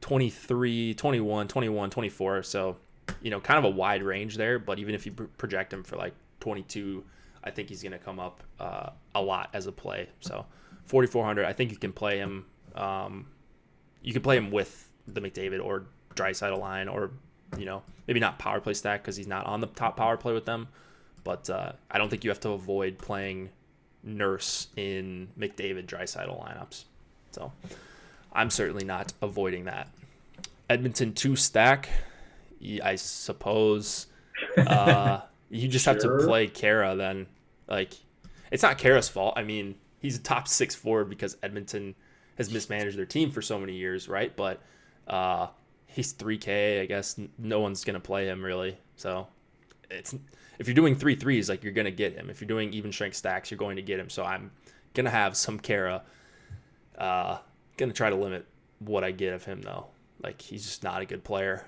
23, 21, 21, 24. So, kind of a wide range there. But even if you project him for like 22, I think he's going to come up a lot as a play. So 4,400, I think you can play him. You can play him with the McDavid or Draisaitl line, or maybe not power play stack because he's not on the top power play with them. But I don't think you have to avoid playing Nurse in McDavid Draisaitl lineups. So I'm certainly not avoiding that. Edmonton 2 stack, I suppose. You just have to play Kara then. Like, it's not Kara's fault. I mean, he's a top 6 forward because Edmonton has mismanaged their team for so many years, right? But he's 3K. I guess no one's going to play him really. So if you're doing 3-3s, like, you're going to get him. If you're doing even strength stacks, you're going to get him. So I'm going to have some Kara. Going to try to limit what I get of him, though. Like, he's just not a good player.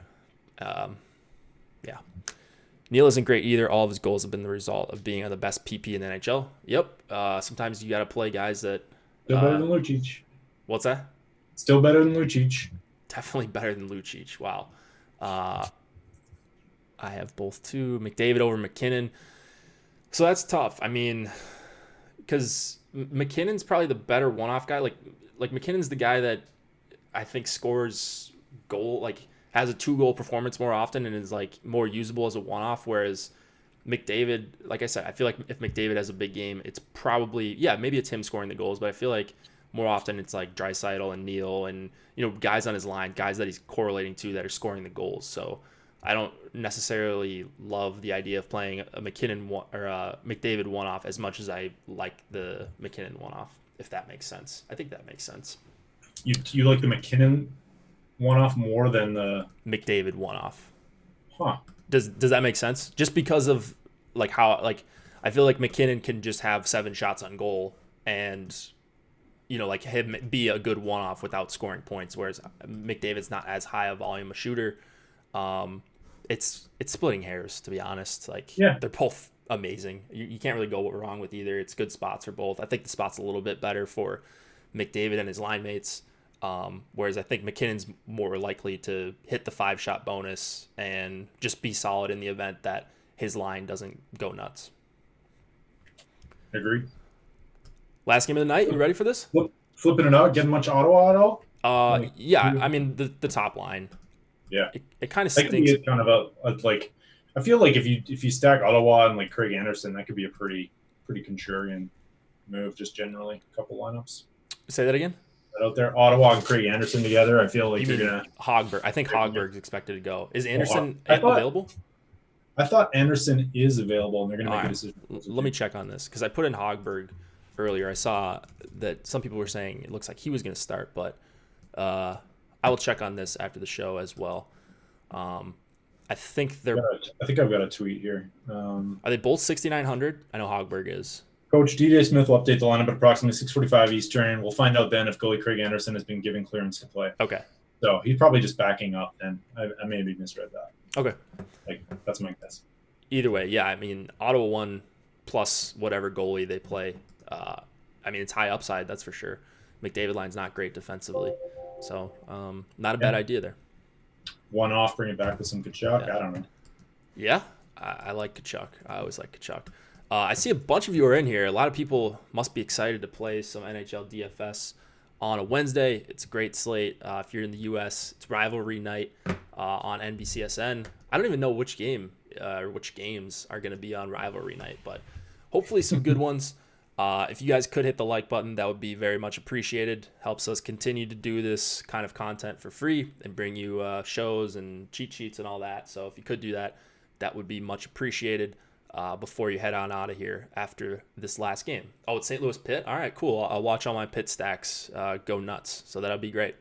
Yeah. Neal isn't great either. All of his goals have been the result of being the best PP in the NHL. Yep. Sometimes you got to play guys that... Still better than Lucic. What's that? Still better than Lucic. Definitely better than Lucic. Wow. I have both too. McDavid over McKinnon. So that's tough. I mean, because McKinnon's probably the better one-off guy. Like McKinnon's the guy that I think scores goal, like has a 2-goal performance more often and is like more usable as a one-off. Whereas McDavid, like I said, I feel like if McDavid has a big game, it's probably, maybe it's him scoring the goals, but I feel like more often it's like Draisaitl and Neal and, guys on his line, guys that he's correlating to that are scoring the goals. So I don't necessarily love the idea of playing a McDavid one-off as much as I like the McKinnon one-off, if that makes sense. I think that makes sense. You like the McKinnon one-off more than the McDavid one-off? Huh. Does that make sense? Just because of like how I feel like McKinnon can just have 7 shots on goal and like him be a good one-off without scoring points, whereas McDavid's not as high a volume a shooter. It's splitting hairs, to be honest. They're both amazing. You can't really go wrong with either. It's good spots for both. I think the spot's a little bit better for McDavid and his line mates, whereas I think McKinnon's more likely to hit the 5-shot bonus and just be solid in the event that his line doesn't go nuts. Agreed. Last game of the night. You ready for this? Flipping it out, getting much Ottawa at all? I mean the top line. Yeah, it kind of stinks. That kind of a I feel like if you stack Ottawa and like Craig Anderson, that could be a pretty contrarian move. Just generally, a couple lineups. Say that again. Out there, Ottawa and Craig Anderson together. I feel like you're gonna Hogberg. I think Hogberg's expected to go. Is Anderson available? I thought Anderson is available, and they're gonna make a decision. Let me check on this because I put in Hogberg earlier. I saw that some people were saying it looks like he was going to start, but I will check on this after the show as well. I think I've got a tweet here. Are they both 6,900? I know Hogberg is. Coach DJ Smith will update the lineup at approximately 6:45 Eastern. We'll find out then if goalie Craig Anderson has been given clearance to play. Okay. So he's probably just backing up then. I maybe misread that. Okay. That's my guess. Either way, yeah. I mean, Ottawa 1 plus whatever goalie they play. I mean, it's high upside, that's for sure. McDavid line's not great defensively. So not a bad idea there. One off, bring it back with some Kachuk. Yeah. I don't know. Yeah, I like Kachuk. I always like Kachuk. I see a bunch of you are in here. A lot of people must be excited to play some NHL DFS on a Wednesday. It's a great slate. If you're in the U.S., it's rivalry night on NBCSN. I don't even know which game or which games are going to be on rivalry night, but hopefully some good ones. If you guys could hit the like button, that would be very much appreciated. Helps us continue to do this kind of content for free and bring you shows and cheat sheets and all that. So if you could do that, that would be much appreciated before you head on out of here after this last game. Oh, it's St. Louis Pitt? All right, cool. I'll watch all my Pitt stacks go nuts. So that'll be great.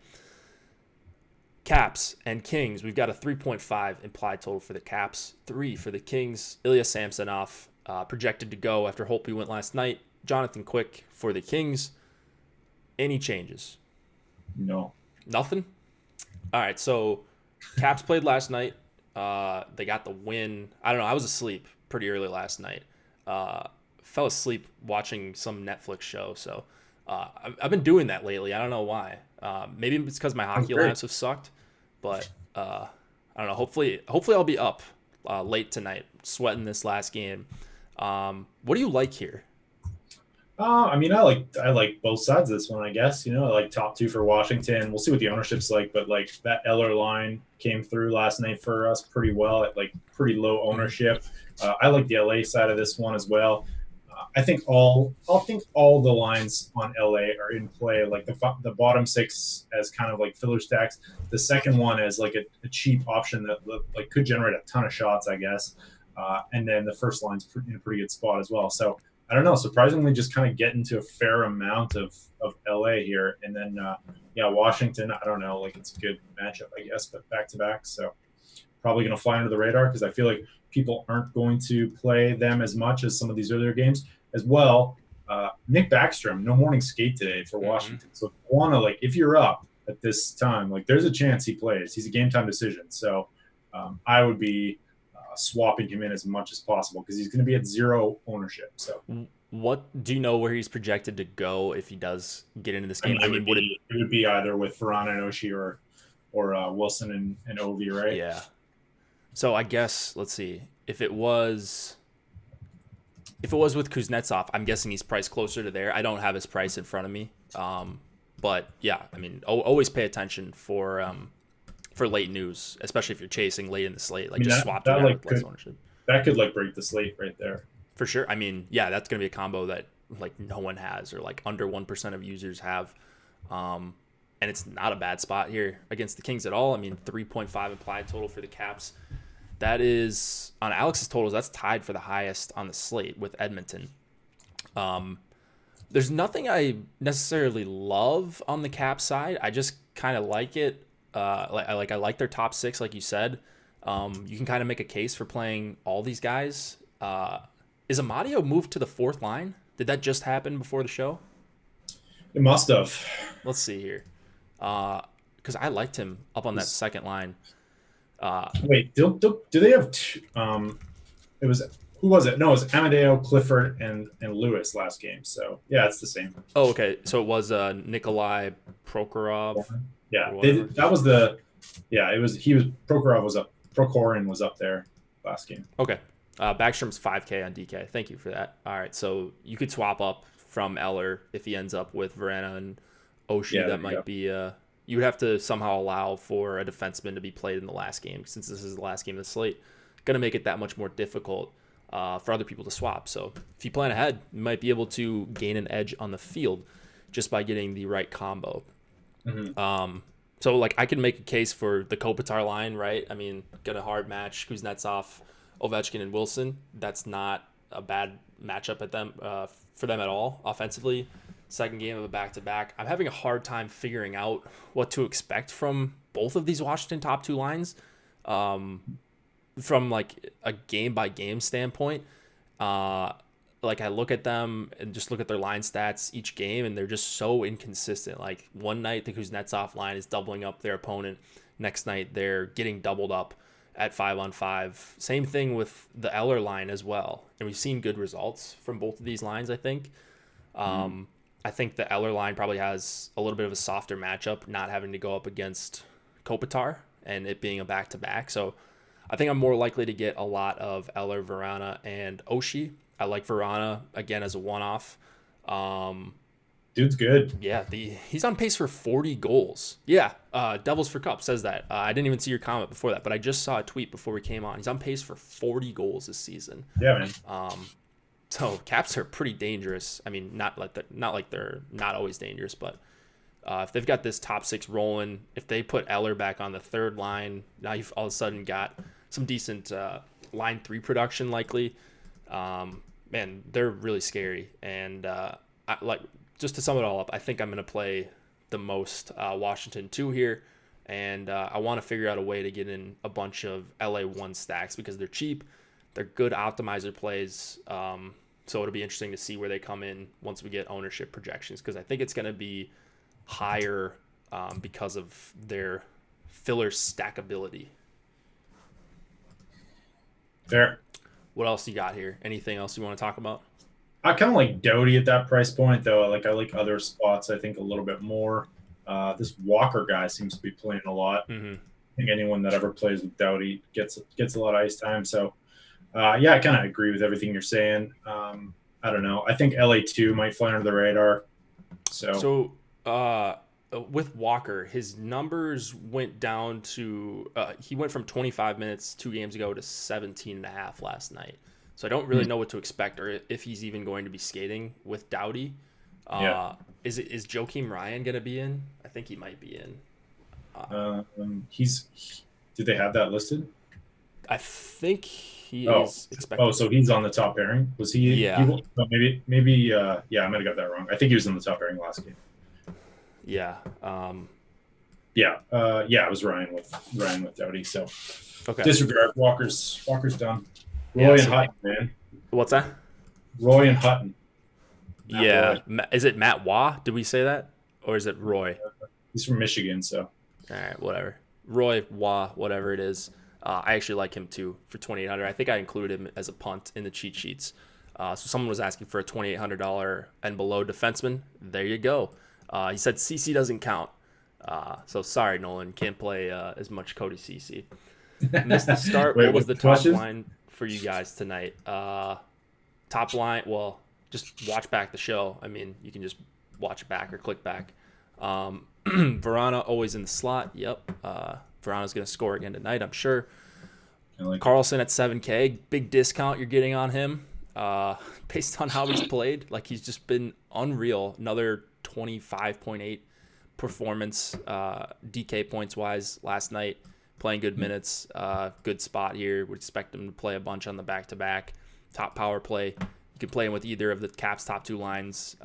Caps and Kings. We've got a 3.5 implied total for the Caps, 3 for the Kings. Ilya Samsonov projected to go after Holtby went last night. Jonathan Quick for the Kings. Any changes? No. Nothing? All right, so Caps played last night. They got the win. I don't know. I was asleep pretty early last night. Fell asleep watching some Netflix show. So I've been doing that lately. I don't know why. Maybe it's because my hockey lineups have sucked. But I don't know. Hopefully I'll be up late tonight, sweating this last game. What do you like here? I mean, I like both sides of this one, I guess. I like top 2 for Washington. We'll see what the ownership's like, but like that Eller line came through last night for us pretty well at like pretty low ownership. I like the LA side of this one as well. I think all the lines on LA are in play. Like the bottom 6 as kind of like filler stacks. The second one as like a cheap option that like could generate a ton of shots, I guess. And then the first line's in a pretty good spot as well. So I don't know. Surprisingly, just kind of get into a fair amount of LA here, and then Washington. I don't know. Like it's a good matchup, I guess, but back to back. So probably going to fly under the radar because I feel like people aren't going to play them as much as some of these earlier games as well. Nick Backstrom, no morning skate today for Washington. So if you're up at this time, like there's a chance he plays. He's a game time decision. So I would be swapping him in as much as possible because he's going to be at 0 ownership. So what do you know where he's projected to go if he does get into this game? It would be either with Ferran and Oshie or Wilson and Ovi, right? Yeah. So I guess let's see. If it was with Kuznetsov, I'm guessing he's priced closer to there. I don't have his price in front of me. But yeah, I mean, always pay attention for late news, especially if you're chasing late in the slate. Like just swap that with less ownership. that could like break the slate right there. For sure. I mean, yeah, that's going to be a combo that like no one has, or like under 1% of users have. And it's not a bad spot here against the Kings at all. I mean, 3.5 implied total for the Caps. That is, on Alex's totals, that's tied for the highest on the slate with Edmonton. There's nothing I necessarily love on the Caps side. I just kind of like it. I like their top six, like you said. You can kind of make a case for playing all these guys. Is Amadio moved to the fourth line? Did that just happen before the show? It must have. Let's see here. Because I liked him up on that second line. Wait, do they have two, it was, who was it? No, it was Amadeo, Clifford, and Lewis last game. So yeah, it's the same. Oh, okay. So it was Nikolai Prokhorov. Yeah, that was the. Yeah, it was. He was Prokhorov was up. Prokhorin was up there last game. Okay. Backstrom's 5K on DK. Thank you for that. All right, so you could swap up from Eller if he ends up with Verana and Oshie. Yeah, that might be. You would have to somehow allow for a defenseman to be played in the last game, since this is the last game of the slate. Going to make it that much more difficult for other people to swap. So if you plan ahead, you might be able to gain an edge on the field just by getting the right combo. Mm-hmm. So like I can make a case for the Kopitar line, right? I mean, got a hard match, Kuznetsov, Ovechkin, and Wilson. That's not a bad matchup for them at all offensively. Second game of a back-to-back. I'm having a hard time figuring out what to expect from both of these Washington top two lines from like a game-by-game standpoint. Like I look at them and just look at their line stats each game, and they're just so inconsistent. Like one night the Kuznetsov line is doubling up their opponent. Next night they're getting doubled up at 5-on-5. Same thing with the Eller line as well. And we've seen good results from both of these lines, I think. I think the Eller line probably has a little bit of a softer matchup, not having to go up against Kopitar and it being a back-to-back. So I think I'm more likely to get a lot of Eller, Verana, and Oshie. I like Verana, again, as a one-off. Dude's good. Yeah, he's on pace for 40 goals. Yeah, Devils for Cup says that. I didn't even see your comment before that, but I just saw a tweet before we came on. He's on pace for 40 goals this season. Yeah, man. So Caps are pretty dangerous. I mean, not like they're not always dangerous, but if they've got this top six rolling, if they put Eller back on the third line, now you've all of a sudden got some decent line three production likely. Man, they're really scary. And just to sum it all up, I think I'm going to play the most Washington 2 here. And I want to figure out a way to get in a bunch of LA 1 stacks because they're cheap. They're good optimizer plays. So it'll be interesting to see where they come in once we get ownership projections, because I think it's going to be higher because of their filler stackability. Fair. What else you got here? Anything else you want to talk about? I kind of like Doughty at that price point, though. I like other spots, I think, a little bit more. This Walker guy seems to be playing a lot. Mm-hmm. I think anyone that ever plays with Doughty gets a lot of ice time. So, yeah, I kind of agree with everything you're saying. I don't know. I think LA2 might fly under the radar. So with Walker, his numbers went down to he went from 25 minutes 2 games ago to 17 and a half last night. So I don't really know what to expect, or if he's even going to be skating with Doughty. Is Joakim Ryan going to be in? I think he might be in. Did they have that listed? I think he is expected. Oh, so he's on the top pairing. Was he? Yeah. Maybe. Yeah, I might have got that wrong. I think he was on the top pairing last game. Yeah. It was Ryan with Doughty. So okay. Disregard. Walker's done. Roy and Hutton, man. What's that? Roy and Hutton. Roy. Is it Matt Waugh? Did we say that? Or is it Roy? He's from Michigan, so. All right, whatever. Roy Waugh, whatever it is. I actually like him too for $2,800. I think I included him as a punt in the cheat sheets. So someone was asking for a $2,800 and below defenseman. There you go. He said CC doesn't count. So sorry, Nolan. Can't play as much Cody CC. Missed the start. What was the top line for you guys tonight? Top line, well, just watch back the show. I mean, you can just watch it back or click back. Verana always in the slot. Yep. Verana's going to score again tonight, I'm sure. I like Carlson at 7K, big discount you're getting on him. Based on how he's played, like he's just been unreal. Another 25.8 performance, DK points wise last night. Playing good minutes, good spot here. Would expect him to play a bunch on the back-to-back. Top power play. You can play him with either of the Caps' top two lines.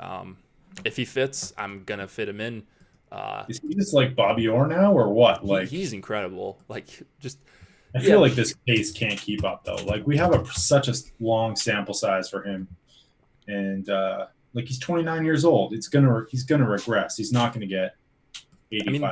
If he fits, I'm gonna fit him in. Is he just like Bobby Orr now, or what? Like he's incredible. Like just. I feel like this pace can't keep up though. Like we have such a long sample size for him, and like he's 29 years old. He's gonna regress. He's not gonna get 85. I mean,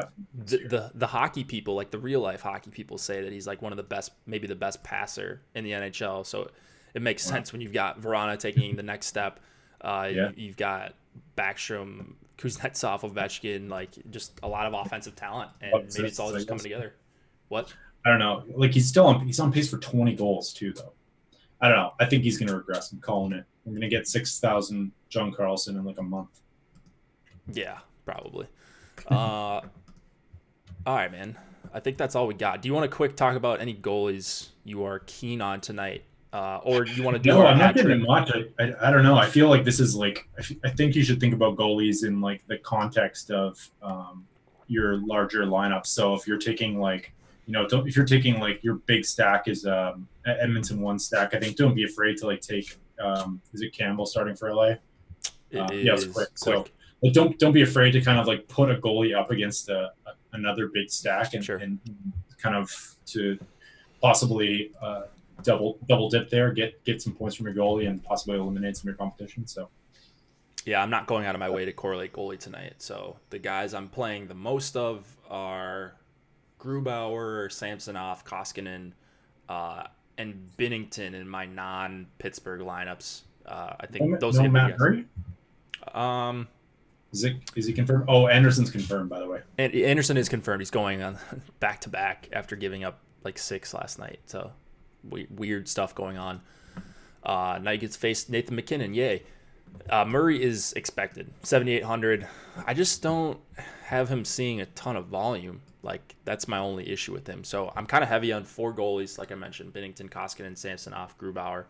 the hockey people, like the real life hockey people, say that he's like one of the best, maybe the best passer in the NHL. So it makes sense when you've got Verona taking the next step. You've got Backstrom, Kuznetsov, Ovechkin, like just a lot of offensive talent, and maybe it's all just coming together. What? I don't know. Like he's on pace for 20 goals too, though. I don't know. I think he's gonna regress. I'm calling it. We're gonna get 6,000 John Carlson in like a month. Yeah, probably. All right, man. I think that's all we got. Do you want to quick talk about any goalies you are keen on tonight, or you want to do? No, I'm not getting much. I don't know. I feel like this is like. I think you should think about goalies in like the context of your larger lineup. So if you're taking like. If you're taking like your big stack is Edmonton one stack, I think don't be afraid to like take. Is it Campbell starting for LA? Yes, quick. So like, don't be afraid to kind of like put a goalie up against another big stack and kind of to possibly double dip there, get some points from your goalie and possibly eliminate some of your competition. So. Yeah, I'm not going out of my way to correlate goalie tonight. So the guys I'm playing the most of are Grubauer, Samsonov, Koskinen, and Binnington in my non-Pittsburgh lineups. I think those are Matt Murray? Is he confirmed? Oh, Anderson's confirmed, by the way. And Anderson is confirmed. He's going on back-to-back after giving up like 6 last night. So weird stuff going on. Now he gets faced Nathan McKinnon. Yay. Murray is expected 7,800. I just don't have him seeing a ton of volume. Like that's my only issue with him. So I'm kind of heavy on 4 goalies, like I mentioned: Binnington, Koskinen, Samsonov, Grubauer,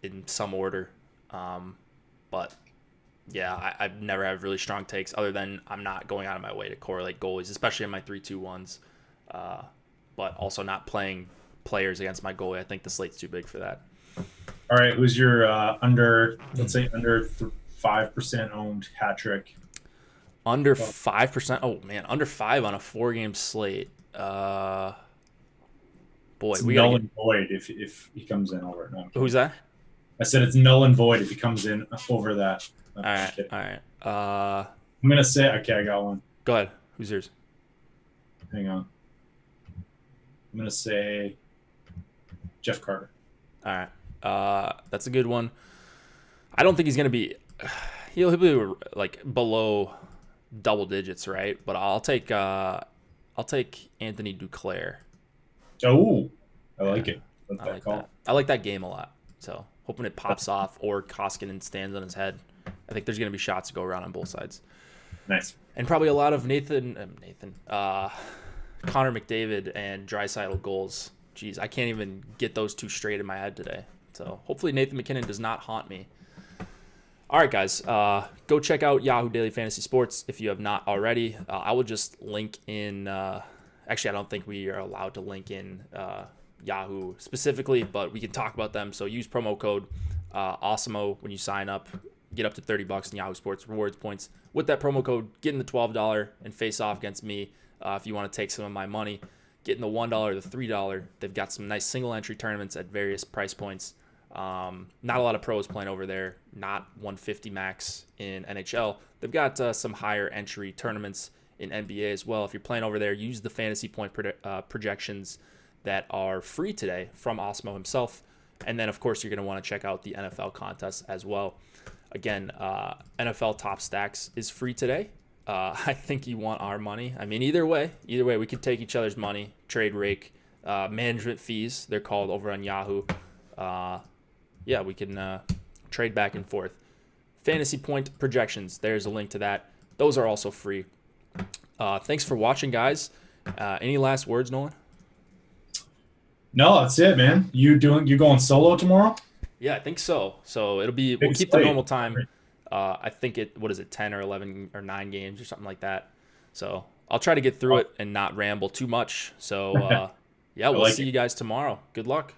in some order. But yeah, I've never had really strong takes. Other than I'm not going out of my way to correlate goalies, especially in my 3-2-1s. But also not playing players against my goalie. I think the slate's too big for that. All right, who's your under 5% owned hat trick? Under 5%. Oh man, under 5 on a 4-game slate. Boy, it's null and void if he comes in over it. No, who's that? I said it's null and void if he comes in over that. All right. I'm gonna say okay. I got one. Go ahead. Who's yours? Hang on. I'm gonna say Jeff Carter. All right. That's a good one. I don't think he's gonna be. He'll be like below double digits, right? But I'll take Anthony Duclair. Oh, I like it. I like that game a lot. So hoping it pops off or Koskinen stands on his head. I think there's gonna be shots to go around on both sides. Nice. And probably a lot of Connor McDavid and Draisaitl goals. Jeez, I can't even get those two straight in my head today. So hopefully Nathan McKinnon does not haunt me. All right, guys, go check out Yahoo Daily Fantasy Sports if you have not already. I will just link in. Actually, I don't think we are allowed to link in Yahoo specifically, but we can talk about them. So use promo code AWESOMO when you sign up. Get up to $30 in Yahoo Sports rewards points. With that promo code, get in the $12 and face off against me if you want to take some of my money. Get in the $1, the $3. They've got some nice single entry tournaments at various price points. Not a lot of pros playing over there, not 150 max in NHL. They've got some higher entry tournaments in NBA as well. If you're playing over there, use the fantasy point projections that are free today from Osmo himself. And then, of course, you're going to want to check out the NFL contest as well. Again, NFL Top Stacks is free today. I think you want our money. I mean, either way, we could take each other's money, trade rake, management fees, they're called over on Yahoo. Yeah, we can trade back and forth. Fantasy point projections, there's a link to that. Those are also free. Thanks for watching, guys. Any last words, Nolan? No, that's it, man. You going solo tomorrow? Yeah, I think so. So we'll Big keep the slate. normal time. I think what is it, 10 or 11 or 9 games or something like that. So I'll try to get through it and not ramble too much. So yeah, I we'll like see it. you guys tomorrow. Good luck.